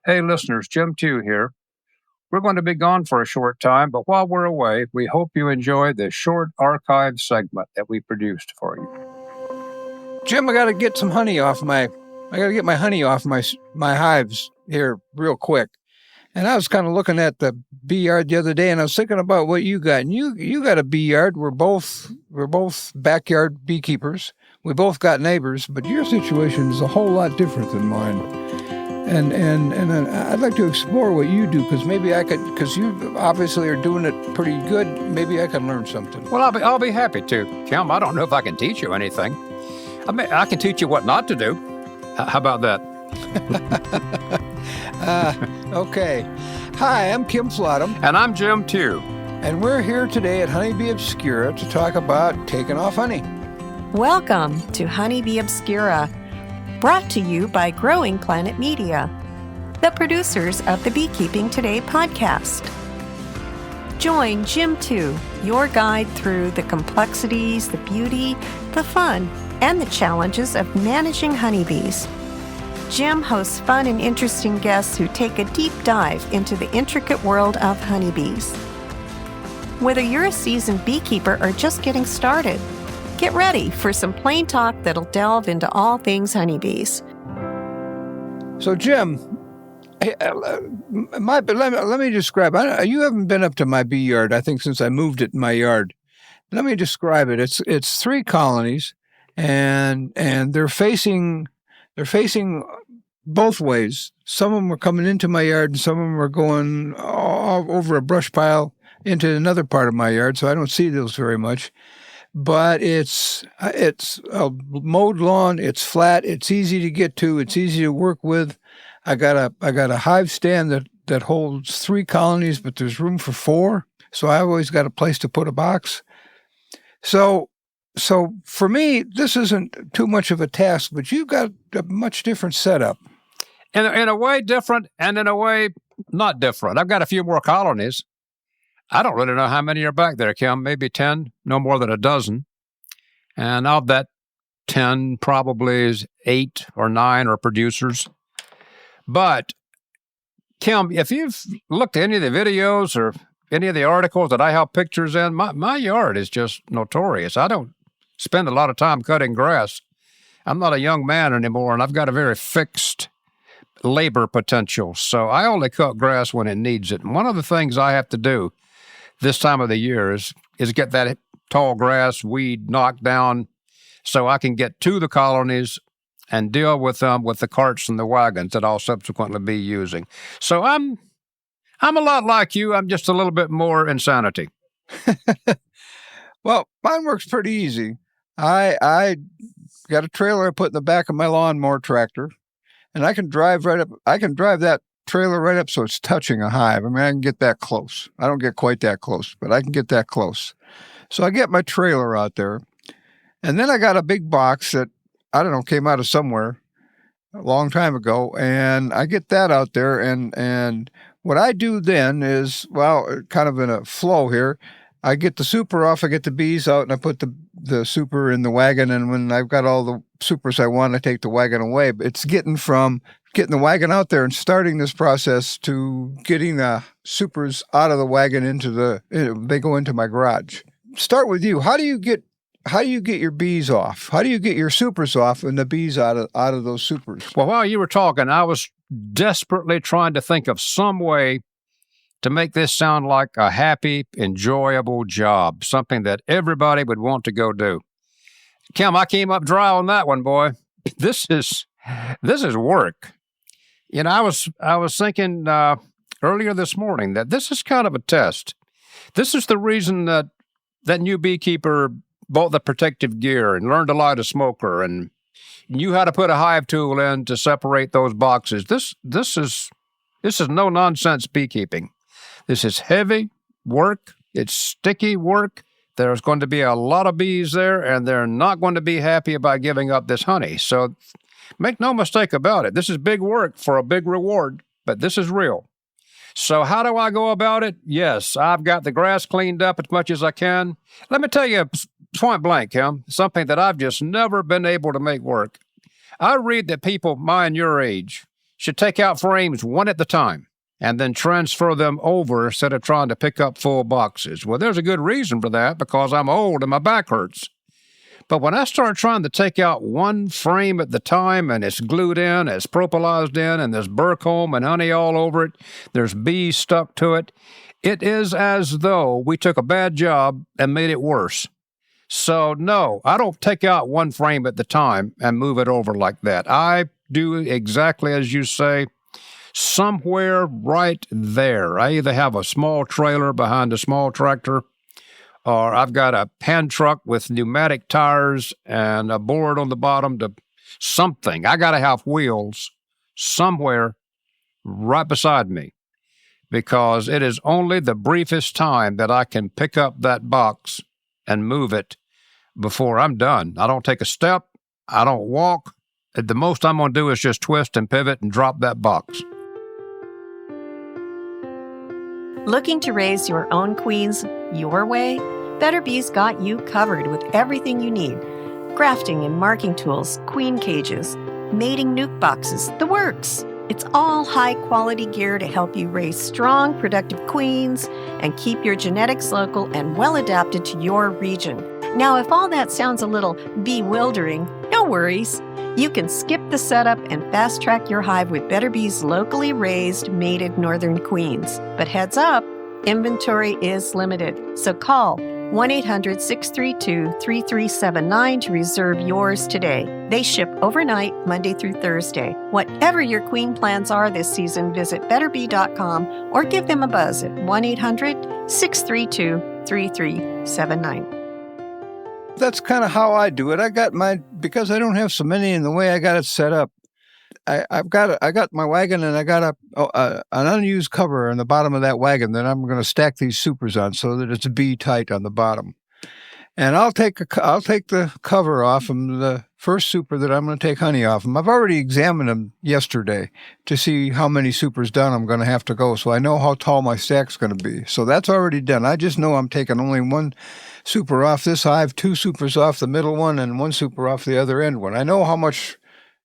Hey, listeners, Jim 2 here. We're going to be gone for a short time, but while we're away, we hope you enjoy this short archive segment that we produced for you. Jim, I got to get some honey off my honey off my hives here real quick. And I was kind of looking at the bee yard the other day, and I was thinking about what you got. And you got a bee yard. We're both backyard beekeepers. We both got neighbors, but your situation is a whole lot different than mine. And I'd like to explore what you do, because you obviously are doing it pretty good. Maybe I can learn something. Well, I'll be happy to, Kim. I don't know if I can teach you anything. I mean, I can teach you what not to do. How about that? Okay. Hi, I'm Kim Flottum. And I'm Jim 2. And we're here today at Honey Bee Obscura to talk about taking off honey. Welcome to Honey Bee Obscura, brought to you by Growing Planet Media, the producers of the Beekeeping Today podcast. Join Jim 2, your guide through the complexities, the beauty, the fun, and the challenges of managing honeybees. Jim hosts fun and interesting guests who take a deep dive into the intricate world of honeybees. Whether you're a seasoned beekeeper or just getting started, get ready for some plain talk that'll delve into all things honeybees. So, Jim, let me describe. You haven't been up to my bee yard, I think, since I moved it in my yard. Let me describe it. It's 3 colonies, and they're facing both ways. Some of them are coming into my yard, and some of them are going over a brush pile into another part of my yard, so I don't see those very much. But it's a mowed lawn. It's flat. It's easy to get to. It's easy to work with. I got a hive stand that holds 3 colonies, but there's room for 4. So I always got a place to put a box. So for me, this isn't too much of a task, but you've got a much different setup. In a way different, and in a way not different. I've got a few more colonies. I don't really know how many are back there, Kim. Maybe 10, no more than a dozen. And of that 10, probably 8 or 9 are producers. But, Kim, if you've looked at any of the videos or any of the articles that I have pictures in, my yard is just notorious. I don't spend a lot of time cutting grass. I'm not a young man anymore, and I've got a very fixed labor potential. So I only cut grass when it needs it. And one of the things I have to do this time of the year is get that tall grass weed knocked down so I can get to the colonies and deal with them with the carts and the wagons that I'll subsequently be using. So I'm a lot like you. I'm just a little bit more insanity. Well, mine works pretty easy. I got a trailer I put in the back of my lawnmower tractor, and I can drive right up. I can drive that trailer right up so it's touching a hive. I mean, I can get that close. I don't get quite that close, but I can get that close. So I get my trailer out there, and then I got a big box that, I don't know, came out of somewhere a long time ago, and I get that out there, and what I do then is, well, kind of in a flow here, I get the super off, I get the bees out, and I put the super in the wagon, and when I've got all the supers I want, I take the wagon away. But it's getting the wagon out there and starting this process to getting the supers out of the wagon they go into my garage. Start with you. How do you get your bees off? How do you get your supers off and the bees out of those supers? Well, while you were talking, I was desperately trying to think of some way to make this sound like a happy, enjoyable job, something that everybody would want to go do. Kim, I came up dry on that one, boy. This is work. You know, I was thinking earlier this morning that this is kind of a test. This is the reason that new beekeeper bought the protective gear and learned to light a smoker and knew how to put a hive tool in to separate those boxes. This is no nonsense beekeeping. This is heavy work. It's sticky work. There's going to be a lot of bees there, and they're not going to be happy about giving up this honey. So make no mistake about it. This is big work for a big reward, but this is real. So how do I go about it? Yes, I've got the grass cleaned up as much as I can. Let me tell you point blank, Kim, something that I've just never been able to make work. I read that people my and your age should take out frames one at a time and then transfer them over instead of trying to pick up full boxes. Well, there's a good reason for that, because I'm old and my back hurts. But when I start trying to take out one frame at the time, and it's glued in, it's propolized in, and there's burr comb and honey all over it, there's bees stuck to it, it is as though we took a bad job and made it worse. So no, I don't take out one frame at the time and move it over like that. I do exactly as you say, somewhere right there. I either have a small trailer behind a small tractor, or I've got a hand truck with pneumatic tires and a board on the bottom to something. I got to have wheels somewhere right beside me, because it is only the briefest time that I can pick up that box and move it before I'm done. I don't take a step. I don't walk. The most I'm going to do is just twist and pivot and drop that box. Looking to raise your own queens your way? Better Bee's got you covered with everything you need. Grafting and marking tools, queen cages, mating nuke boxes, the works. It's all high-quality gear to help you raise strong, productive queens and keep your genetics local and well-adapted to your region. Now, if all that sounds a little bewildering, no worries. You can skip the setup and fast-track your hive with Better Bee's locally raised, mated northern queens. But heads up, inventory is limited, so call 1-800-632-3379 to reserve yours today. They ship overnight, Monday through Thursday. Whatever your queen plans are this season, visit betterbee.com or give them a buzz at 1-800-632-3379. That's kind of how I do it. Because I don't have so many in the way, I got it set up. I got my wagon, and I got an unused cover on the bottom of that wagon that I'm going to stack these supers on so that it's bee tight on the bottom. And I'll take the cover off from the first super that I'm going to take honey off them. I've already examined them yesterday to see how many supers down I'm going to have to go, so I know how tall my stack's going to be. So that's already done. I just know I'm taking only one super off this hive, two supers off the middle one, and one super off the other end one. I know how much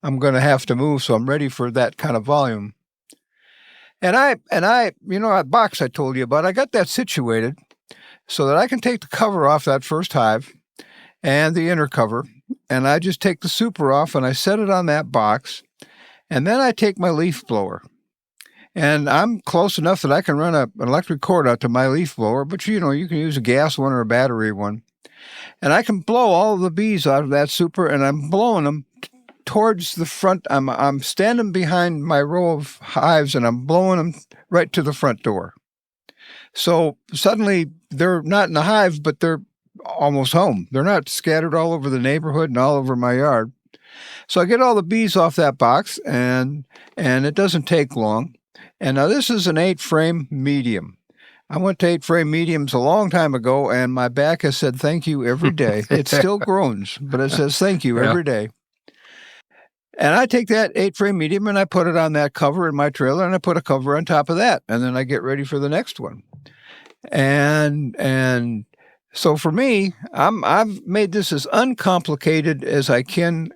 I'm going to have to move, so I'm ready for that kind of volume. And I, that box I told you about, I got that situated so that I can take the cover off that first hive and the inner cover, and I just take the super off and I set it on that box, and then I take my leaf blower. And I'm close enough that I can run an electric cord out to my leaf blower, but you can use a gas one or a battery one. And I can blow all of the bees out of that super, and I'm blowing them towards the front. I'm standing behind my row of hives, and I'm blowing them right to the front door. So suddenly they're not in the hive, but they're almost home. They're not scattered all over the neighborhood and all over my yard. So I get all the bees off that box, and it doesn't take long. And now this is an 8-frame medium. I went to 8-frame mediums a long time ago, and my back has said thank you every day. It still groans, but it says thank you every day. And I take that 8-frame medium and I put it on that cover in my trailer, and I put a cover on top of that, and then I get ready for the next one. And so for me, I've made this as uncomplicated as I can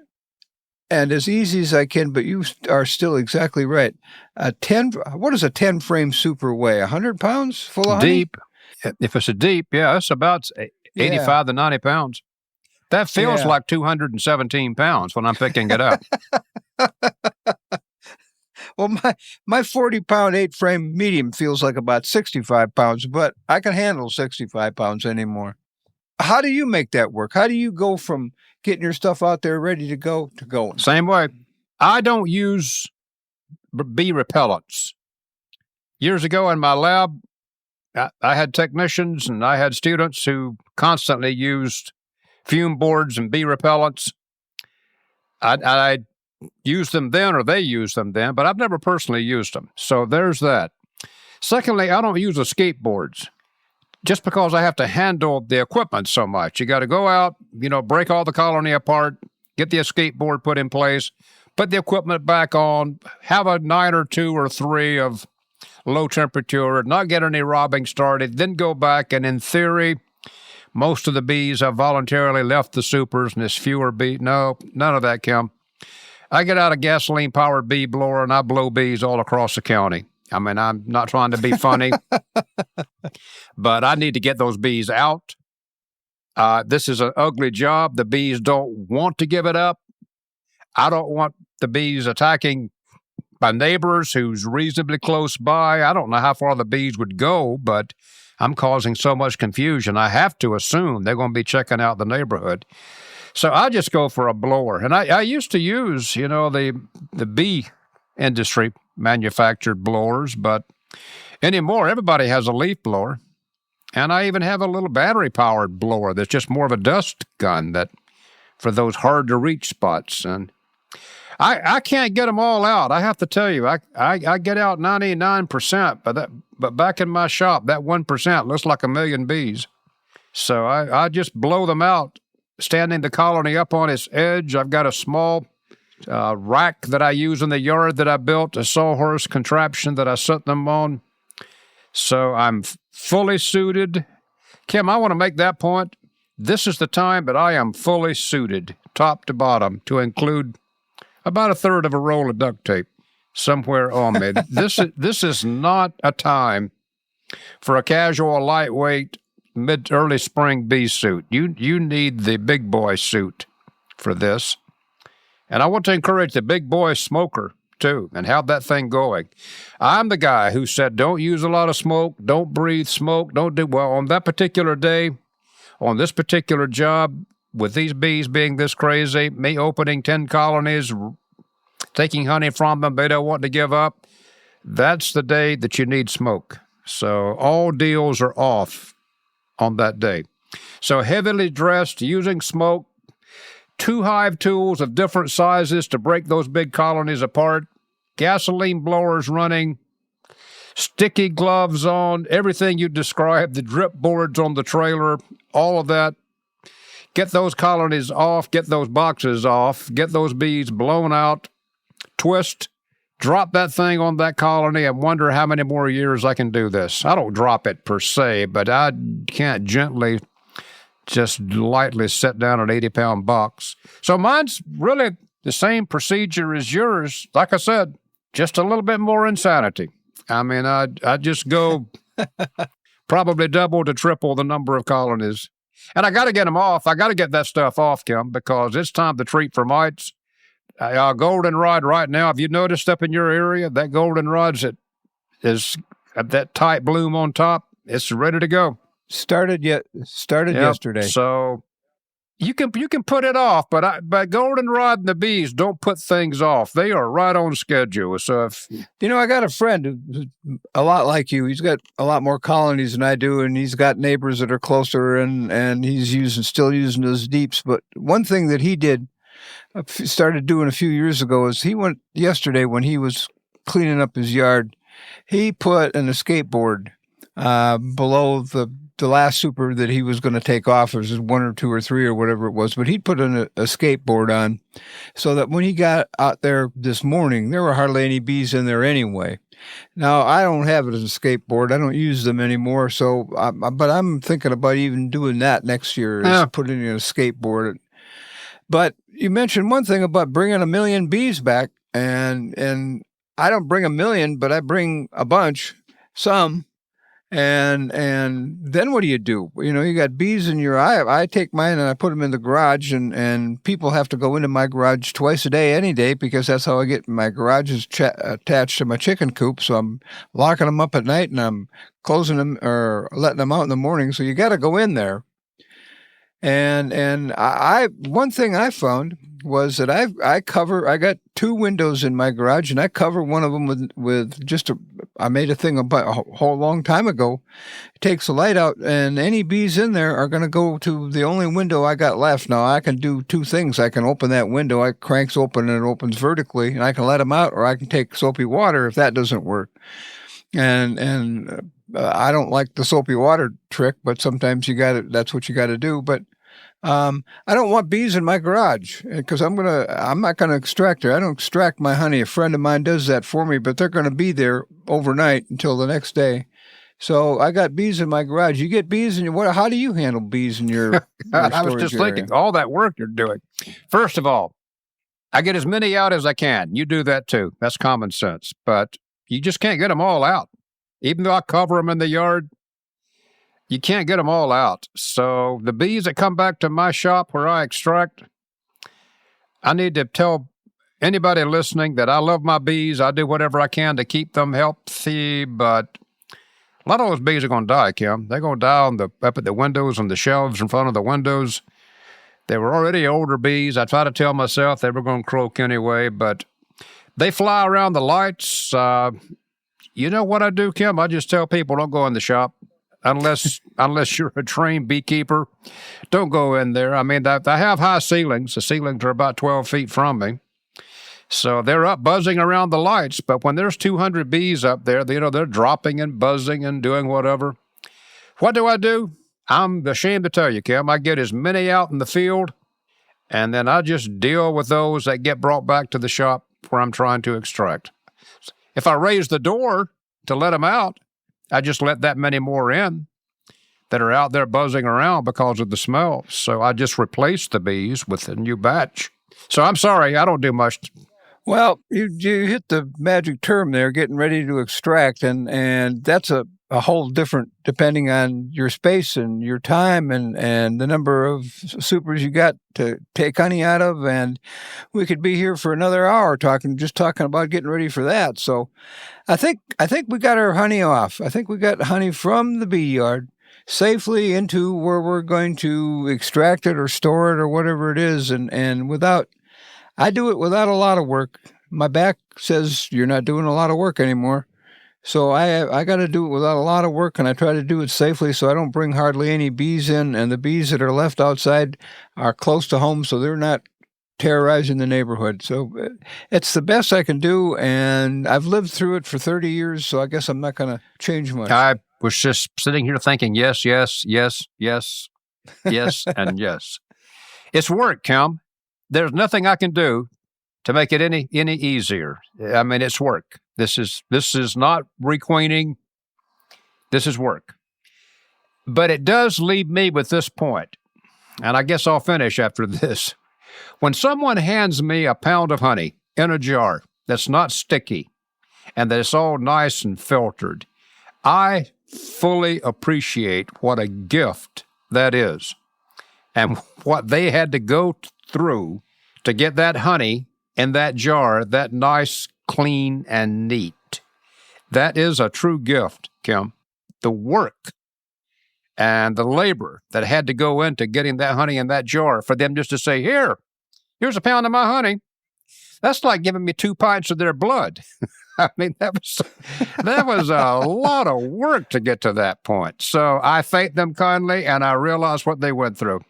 and as easy as I can, but you are still exactly right. What does a 10-frame super weigh? 100 pounds full of honey? Deep. If it's a deep, it's about 85 to 90 pounds. That feels like 217 pounds when I'm picking it up. Well, my 40-pound 8-frame medium feels like about 65 pounds, but I can handle 65 pounds anymore. How do you make that work? How do you go from getting your stuff out there ready to go to going? Same way. I don't use bee repellents. Years ago in my lab, I had technicians and I had students who constantly used fume boards and bee repellents. I used them then, or they used them then, but I've never personally used them. So there's that. Secondly, I don't use escape boards just because I have to handle the equipment so much. You got to go out, break all the colony apart, get the escape board put in place, put the equipment back on, have a night or 2 or 3 of low temperature, not get any robbing started, then go back, and in theory, most of the bees have voluntarily left the supers and there's fewer bees. No, none of that, Kim. I get out a gasoline-powered bee blower and I blow bees all across the county. I mean, I'm not trying to be funny, but I need to get those bees out. This is an ugly job. The bees don't want to give it up. I don't want the bees attacking my neighbors who's reasonably close by. I don't know how far the bees would go, but I'm causing so much confusion. I have to assume they're going to be checking out the neighborhood. So I just go for a blower. And I used to use, the bee industry manufactured blowers, but anymore, everybody has a leaf blower. And I even have a little battery-powered blower that's just more of a dust gun that for those hard-to-reach spots. And I can't get them all out. I have to tell you, I get out 99%, but back in my shop, that 1% looks like a million bees. So I just blow them out, standing the colony up on its edge. I've got a small rack that I use in the yard that I built, a sawhorse contraption that I set them on. So I'm fully suited. Kim, I want to make that point. This is the time that I am fully suited, top to bottom, to include about a third of a roll of duct tape somewhere on me. This is not a time for a casual, lightweight, early spring bee suit. You need the big boy suit for this. And I want to encourage the big boy smoker, too, and have that thing going. I'm the guy who said, don't use a lot of smoke, don't breathe smoke, don't do well. On that particular day, on this particular job, with these bees being this crazy, me opening 10 colonies, taking honey from them, they don't want to give up, that's the day that you need smoke. So all deals are off on that day. So heavily dressed, using smoke, 2 hive tools of different sizes to break those big colonies apart, gasoline blowers running, sticky gloves on, everything you described, the drip boards on the trailer, all of that. Get those colonies off, get those boxes off, get those bees blown out, twist, drop that thing on that colony and wonder how many more years I can do this. I don't drop it per se, but I can't gently just lightly set down an 80-pound box. So mine's really the same procedure as yours. Like I said, just a little bit more insanity. I mean, I just go probably double to triple the number of colonies. And I got to get them off. I got to get that stuff off, Kim, because it's time to treat for mites. Goldenrod right now, have you noticed up in your area, that goldenrod's is at that tight bloom on top? It's ready to go. Started yesterday. So you can put it off, but goldenrod and the bees don't put things off. They are right on schedule. So if I got a friend who's a lot like you. He's got a lot more colonies than I do, and he's got neighbors that are closer, and he's still using those deeps. But one thing that he started doing a few years ago is he went yesterday when he was cleaning up his yard. He put an escape board below the last super that he was going to take off. It was 1 or 2 or 3 or whatever it was, but he'd put an escape board on so that when he got out there this morning, there were hardly any bees in there anyway. Now, I don't have it as a skateboard. I don't use them anymore. So, but I'm thinking about even doing that next year, is putting in a skateboard. But you mentioned one thing about bringing 1 million bees back, and I don't bring 1 million, but I bring a bunch, some. And then what do? You got bees in your eye. I take mine and I put them in the garage, and people have to go into my garage twice a day, any day, because that's how I get my garage is attached to my chicken coop. So I'm locking them up at night and I'm closing them or letting them out in the morning. So you got to go in there. And I one thing I found was that I got 2 windows in my garage, and I cover one of them with just I made a thing about a whole long time ago. It takes the light out, and any bees in there are going to go to the only window I got left. Now I can do 2 things. I can open that window, I cranks open and it opens vertically, and I can let them out, or I can take soapy water if that doesn't work. And I don't like the soapy water trick, but sometimes that's what you got to do. But I don't want bees in my garage because I'm not gonna extract her. I don't extract my honey. A friend of mine does that for me, but they're gonna be there overnight until the next day. So I got bees in my garage. You get bees in your how do you handle bees in your I was just thinking all that work you're doing. First of all, I get as many out as I can. You do that too. That's common sense. But you just can't get them all out. Even though I cover them in the yard, you can't get them all out. So the bees that come back to my shop where I extract, I need to tell anybody listening that I love my bees. I do whatever I can to keep them healthy, but a lot of those bees are going to die, Kim. They're going to die up at the windows and the shelves in front of the windows. They were already older bees. I try to tell myself they were going to croak anyway, but they fly around the lights. You know what I do, Kim? I just tell people don't go in the shop unless you're a trained beekeeper. Don't go in there. I mean, they have high ceilings. The ceilings are about 12 feet from me. So they're up buzzing around the lights, but when there's 200 bees up there, they're dropping and buzzing and doing whatever. What do? I'm ashamed to tell you, Kim, I get as many out in the field, and then I just deal with those that get brought back to the shop where I'm trying to extract. If I raise the door to let them out, I just let that many more in that are out there buzzing around because of the smell. So I just replace the bees with a new batch. So I'm sorry, I don't do much. Well, you hit the magic term there, getting ready to extract, and that's a whole different, depending on your space and your time and the number of supers you got to take honey out of. And we could be here for another hour talking about getting ready for that. So I think we got our honey off. I think we got honey from the bee yard safely into where we're going to extract it or store it or whatever it is. And I do it without a lot of work. My back says you're not doing a lot of work anymore. So I got to do it without a lot of work, and I try to do it safely so I don't bring hardly any bees in, and the bees that are left outside are close to home, so they're not terrorizing the neighborhood. So it's the best I can do, and I've lived through it for 30 years, so I guess I'm not going to change much. I was just sitting here thinking, yes, yes, yes, yes, yes, and yes. It's work, Kim. There's nothing I can do to make it any easier. I mean, it's work. This is not requeening. This is work. But it does leave me with this point, and I guess I'll finish after this. When someone hands me a pound of honey in a jar that's not sticky and that it's all nice and filtered, I fully appreciate what a gift that is and what they had to go through to get that honey in that jar, that nice, clean, and neat. That is a true gift, Kim. The work and the labor that had to go into getting that honey in that jar for them just to say, here's a pound of my honey. That's like giving me 2 pints of their blood. I mean, that was a lot of work to get to that point. So I thank them kindly, and I realize what they went through.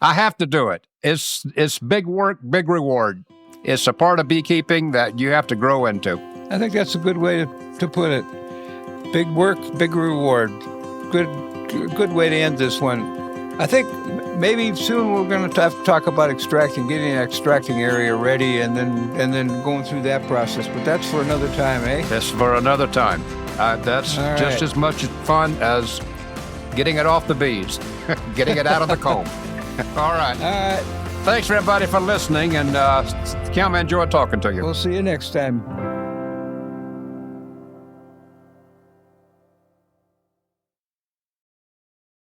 I have to do it. It's big work, big reward. It's a part of beekeeping that you have to grow into. I think that's a good way to put it. Big work, big reward. Good way to end this one. I think maybe soon we're going to have to talk about getting an extracting area ready, and then going through that process. But that's for another time, eh? That's for another time. That's All just right. as much fun as getting it off the bees, getting it out of the comb. All right. All right. Thanks, everybody, for listening, and Kim, I enjoyed talking to you. We'll see you next time.